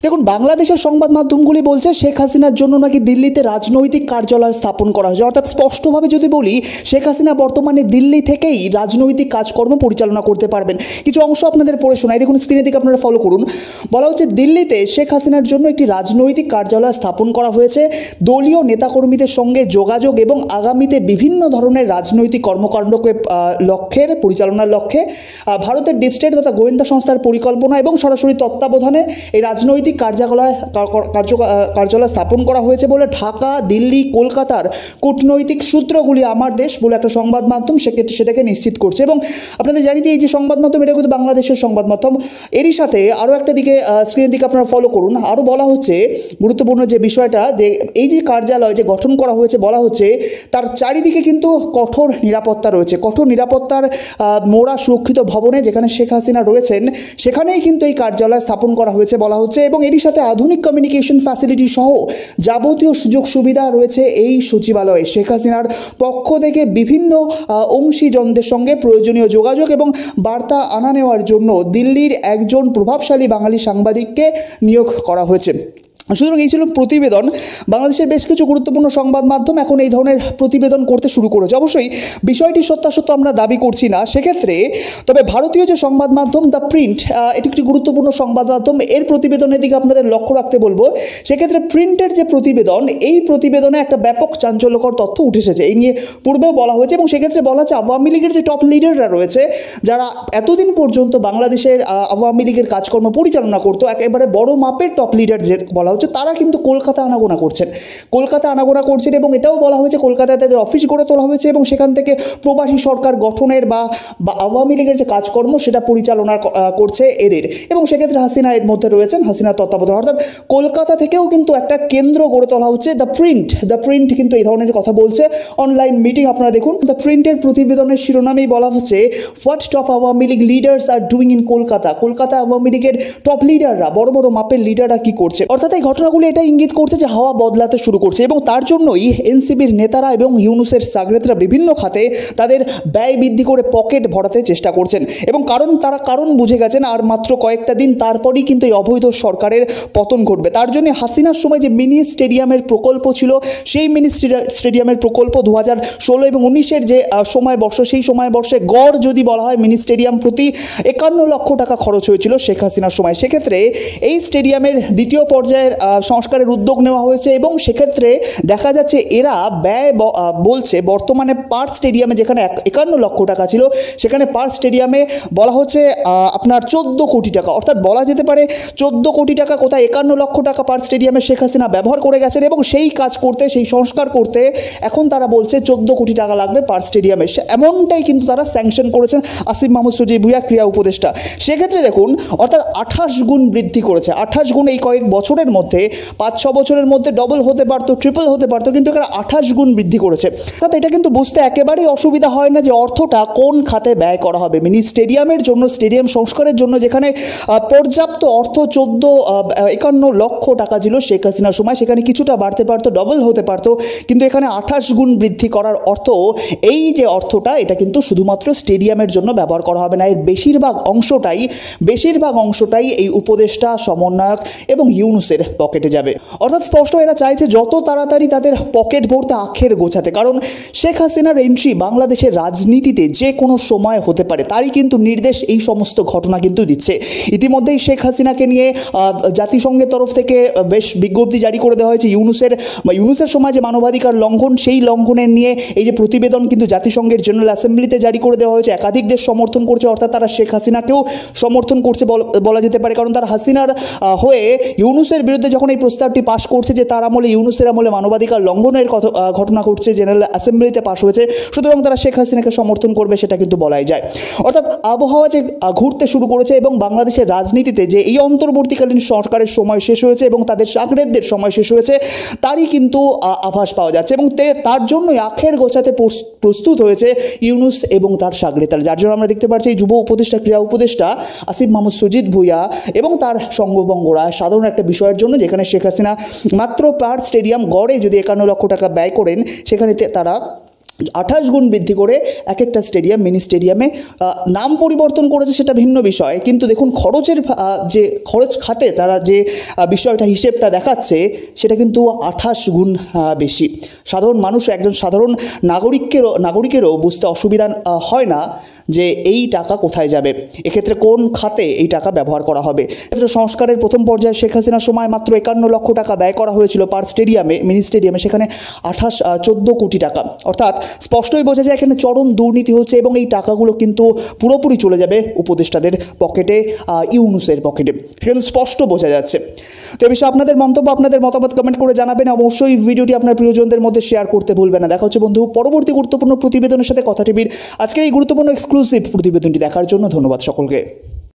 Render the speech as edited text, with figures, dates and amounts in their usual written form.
দেখুন, বাংলাদেশের সংবাদ মাধ্যমগুলি বলছে শেখ হাসিনার জন্য নাকি দিল্লিতে রাজনৈতিক কার্যালয় স্থাপন করা হয়েছে। অর্থাৎ স্পষ্টভাবে যদি বলি, শেখ হাসিনা বর্তমানে দিল্লি থেকেই রাজনৈতিক কাজকর্ম পরিচালনা করতে পারবেন। কিছু অংশ আপনাদের পড়ে শোনাই, দেখুন স্ক্রিনে দিকে আপনারা ফলো করুন। বলা হচ্ছে দিল্লিতে শেখ হাসিনার জন্য একটি রাজনৈতিক কার্যালয় স্থাপন করা হয়েছে। দলীয় নেতাকর্মীদের সঙ্গে যোগাযোগ এবং আগামীতে বিভিন্ন ধরনের রাজনৈতিক কর্মকাণ্ডকে লক্ষ্যের পরিচালনার লক্ষ্যে ভারতের ডিপ স্টেট তথা গোয়েন্দা সংস্থার পরিকল্পনা এবং সরাসরি তত্ত্বাবধানে এই রাজনৈতিক কার্যালয় স্থাপন করা হয়েছে বলে ঢাকা, দিল্লি, কলকাতার কূটনৈতিক সূত্রগুলি আমার দেশ বলে একটা সংবাদ মাধ্যম সেটাকে নিশ্চিত করছে। এবং আপনাদের জানি যে এই যে সংবাদ মাধ্যম, এটা কিন্তু বাংলাদেশের সংবাদ মাধ্যম। এরই সাথে আরও একটা দিকে স্ক্রিনের দিকে আপনারা ফলো করুন। আরও বলা হচ্ছে গুরুত্বপূর্ণ যে বিষয়টা, যে এই যে কার্যালয় যে গঠন করা হয়েছে, বলা হচ্ছে তার চারিদিকে কিন্তু কঠোর নিরাপত্তা রয়েছে। কঠোর নিরাপত্তার মোড়া সুরক্ষিত ভবনে যেখানে শেখ হাসিনা রয়েছেন সেখানেই কিন্তু এই কার্যালয় স্থাপন করা হয়েছে বলা হচ্ছে। এবং এরই সাথে আধুনিক কমিউনিকেশন ফ্যাসিলিটি সহ যাবতীয় সুযোগ সুবিধা রয়েছে এই সচিবালয়ে। শেখ হাসিনার পক্ষ থেকে বিভিন্ন অংশীজনদের সঙ্গে প্রয়োজনীয় যোগাযোগ এবং বার্তা আনা নেওয়ার জন্য দিল্লির একজন প্রভাবশালী বাঙালি সাংবাদিককে নিয়োগ করা হয়েছে। সুতরাং এই ছিল প্রতিবেদন। বাংলাদেশের বেশ কিছু গুরুত্বপূর্ণ সংবাদ মাধ্যম এখন এই ধরনের প্রতিবেদন করতে শুরু করেছে। অবশ্যই বিষয়টি সত্যাসত্য আমরা দাবি করছি না সেক্ষেত্রে, তবে ভারতীয় যে সংবাদ মাধ্যম দ্য প্রিন্ট, এটি একটি গুরুত্বপূর্ণ সংবাদ মাধ্যম, এর প্রতিবেদনের দিকে আপনাদের লক্ষ্য রাখতে বলবো। সেক্ষেত্রে প্রিন্টের যে প্রতিবেদন, এই প্রতিবেদনে একটা ব্যাপক চাঞ্চল্যকর তথ্য উঠে এসেছে। এই নিয়ে পূর্বেও বলা হয়েছে এবং সেক্ষেত্রে বলা হচ্ছে আওয়ামী লীগের যে টপ লিডাররা রয়েছে, যারা এতদিন পর্যন্ত বাংলাদেশের আওয়ামী লীগের কাজকর্ম পরিচালনা করতো, একেবারে বড় মাপের টপ লিডার যে বলা হচ্ছে, তারা কিন্তু কলকাতা আনাগোনা করছেন এবং এটাও বলা হয়েছে কলকাতায় তাদের অফিস গড়ে তোলা হয়েছে এবং সেখান থেকে প্রবাসী সরকার গঠনের বা আওয়ামী লীগের যে কাজকর্ম সেটা পরিচালনা করছে এদের। এবং সেক্ষেত্রে হাসিনা এর মধ্যে রয়েছেন, হাসিনার তত্ত্বাবধান। অর্থাৎ কলকাতা থেকেও কিন্তু একটা কেন্দ্র গড়ে তোলা হচ্ছে। দ্য প্রিন্ট কিন্তু এই ধরনের কথা বলছে। অনলাইন মিটিং আপনারা দেখুন, দ্য প্রিন্টের প্রতিবেদনের শিরোনামেই বলা হচ্ছে what top Awami League leaders are doing in Kolkata. Kolkata Awami লীগের টপ লিডাররা, বড় বড় মাপের লিডাররা কি করছে। অর্থাৎ এই ঘটনাগুলি এটা ইঙ্গিত করছে যে হাওয়া বদলাতে শুরু করছে এবং তার জন্যই এনসিপির নেতারা এবং ইউনূসের সাগরেদরা বিভিন্ন খাতে তাদের ব্যয় বৃদ্ধি করে পকেট ভরাতে চেষ্টা করছেন। এবং তারা কারণ বুঝে গেছেন, আর মাত্র কয়েকটা দিন তারপরেই কিন্তু এই অবৈধ সরকারের পতন ঘটবে। তার জন্য হাসিনার সময় যে মিনি স্টেডিয়ামের প্রকল্প ছিল, সেই মিনি স্টেডিয়ামের প্রকল্প 2016 এবং 19-এর যে সময়বর্ষ, সেই সময়বর্ষে গড় যদি বলা হয় মিনি স্টেডিয়াম প্রতি 51 লক্ষ টাকা খরচ হয়েছিল শেখ হাসিনার সময়। সেক্ষেত্রে এই স্টেডিয়ামের দ্বিতীয় পর্যায়ের সংস্কারের উদ্যোগ নেওয়া হয়েছে এবং সেক্ষেত্রে দেখা যাচ্ছে এরা ব্যয় বলছে বর্তমানে পার্ক স্টেডিয়ামে যেখানে 51 লক্ষ টাকা ছিল, সেখানে পার্ক স্টেডিয়ামে বলা হচ্ছে আপনার 14 কোটি টাকা। অর্থাৎ বলা যেতে পারে 14 কোটি টাকা কোথায় 51 লক্ষ টাকা পার্ক স্টেডিয়ামে শেখ হাসিনা ব্যবহার করে গেছেন এবং সেই কাজ করতে, সেই সংস্কার করতে এখন তারা বলছে 14 কোটি টাকা লাগবে পার্ক স্টেডিয়ামে। এমনটাই কিন্তু তারা স্যাংশন করেছেন আসিফ মাহমুদ সজীব ভুঁইয়া, ক্রীড়া উপদেষ্টা। সেক্ষেত্রে দেখুন, অর্থাৎ 28 গুণ বৃদ্ধি করেছে। 28 গুণ এই কয়েক বছরের মধ্যে, 5-6 বছরের মধ্যে ডবল হতে পারতো, ট্রিপল হতে পারতো, কিন্তু এখানে 28 গুণ বৃদ্ধি করেছে। অর্থাৎ এটা কিন্তু বুঝতে একেবারেই অসুবিধা হয় না যে অর্থটা কোন খাতে ব্যয় করা হবে। মিনি স্টেডিয়ামের জন্য, স্টেডিয়াম সংস্কারের জন্য যেখানে পর্যাপ্ত অর্থ 51 লক্ষ টাকা ছিল শেখ হাসিনার সময়, সেখানে কিছুটা বাড়তে পারতো, ডবল হতে পারতো, কিন্তু এখানে 28 গুণ বৃদ্ধি করার অর্থ, এই যে অর্থটা, এটা কিন্তু শুধুমাত্র স্টেডিয়ামের জন্য ব্যবহার করা হবে না। এর বেশিরভাগ অংশটাই এই উপদেষ্টা, সমন্বয়ক এবং ইউনূসের পকেটে যাবে। অর্থাৎ স্পষ্ট এরা চাইছে যত তাড়াতাড়ি তাদের পকেট ভরতে আখের গোছাতে, কারণ শেখ হাসিনার এন্ট্রি বাংলাদেশের রাজনীতিতে যে কোনো সময় হতে পারে, তারই কিন্তু নির্দেশ এই সমস্ত ঘটনা কিন্তু দিচ্ছে। ইতিমধ্যেই শেখ হাসিনাকে নিয়ে জাতিসংঘের তরফ থেকে বেশ বিজ্ঞপ্তি জারি করে দেওয়া হয়েছে। ইউনূসের সময় যে মানবাধিকার লঙ্ঘন, সেই লঙ্ঘনের নিয়ে এই যে প্রতিবেদন কিন্তু জাতিসংঘের জেনারেল অ্যাসেম্বলিতে জারি করে দেওয়া হয়েছে। একাধিক দেশ সমর্থন করছে, অর্থাৎ তারা শেখ হাসিনাকেও সমর্থন করছে বলা যেতে পারে, কারণ তারা হাসিনার হয়ে ইউনূসের বিরুদ্ধে যখন এই প্রস্তাবটি পাশ করছে যে তার আমলে, ইউনূসের আমলে মানবাধিকার লঙ্ঘনের ঘটনা ঘটছে, জেনারেল অ্যাসেম্বলিতে পাশ হয়েছে, সুতরাং তারা শেখ হাসিনাকে সমর্থন করবে, সেটা কিন্তু বলাই যায়। অর্থাৎ আবহাওয়া যে ঘুরতে শুরু করেছে এবং বাংলাদেশের রাজনীতিতে যে এই অন্তর্বর্তীকালীন সরকারের সময় শেষ হয়েছে এবং তাদের সাগরেদদের সময় শেষ হয়েছে, তারই কিন্তু আভাস পাওয়া যাচ্ছে এবং তার জন্যই আখের গোছাতে প্রস্তুত হয়েছে ইউনূস এবং তার সাগরেদরা। যার জন্য আমরা দেখতে পাচ্ছি এই যুব উপদেষ্টা, ক্রীড়া উপদেষ্টা আসিফ মাহমুদ সজীব ভুঁইয়া এবং তার সঙ্গবঙ্গরা সাধারণ একটা বিষয়ের জন্য, যেখানে শেখ হাসিনা মাত্র পার্ক স্টেডিয়াম গড়ে যদি 51 লক্ষ টাকা ব্যয় করেন, সেখানে তারা 28 গুণ বৃদ্ধি করে এক একটা স্টেডিয়াম, মিনি স্টেডিয়ামে নাম পরিবর্তন করেছে সেটা ভিন্ন বিষয়, কিন্তু দেখুন খরচের যে খরচ খাতে তারা যে বিষয়টা হিসেবটা দেখাচ্ছে সেটা কিন্তু 28 গুণ বেশি। সাধারণ মানুষ, একজন সাধারণ নাগরিকেরও বুঝতে অসুবিধা হয় না যে এই টাকা কোথায় যাবে, এক্ষেত্রে কোন খাতে এই টাকা ব্যবহার করা হবে। এক্ষেত্রে সংস্কারের প্রথম পর্যায়ে শেখ হাসিনার সময় মাত্র 51 লক্ষ টাকা ব্যয় করা হয়েছিল পার স্টেডিয়ামে, মিনি স্টেডিয়ামে, সেখানে 14 কোটি টাকা। অর্থাৎ স্পষ্টই বোঝা যায় এখানে চরম দুর্নীতি হচ্ছে এবং এই টাকাগুলো কিন্তু পুরোপুরি চলে যাবে উপদেষ্টাদের পকেটে, ইউনূসের পকেটে, সেখানে স্পষ্ট বোঝা যাচ্ছে। তো এ বিষয়ে আপনাদের মন্তব্য, আপনাদের মতামত কমেন্ট করে জানাবেন। অবশ্যই ভিডিওটি আপনার প্রিয়জনদের মধ্যে শেয়ার করতে ভুলবেন না। দেখা হচ্ছে বন্ধু পরবর্তী গুরুত্বপূর্ণ প্রতিবেদনের সাথে। কথা টিভির আজকের এই গুরুত্বপূর্ণ এক্সক্লুসিভ প্রতিবেদনটি দেখার জন্য ধন্যবাদ সকলকে।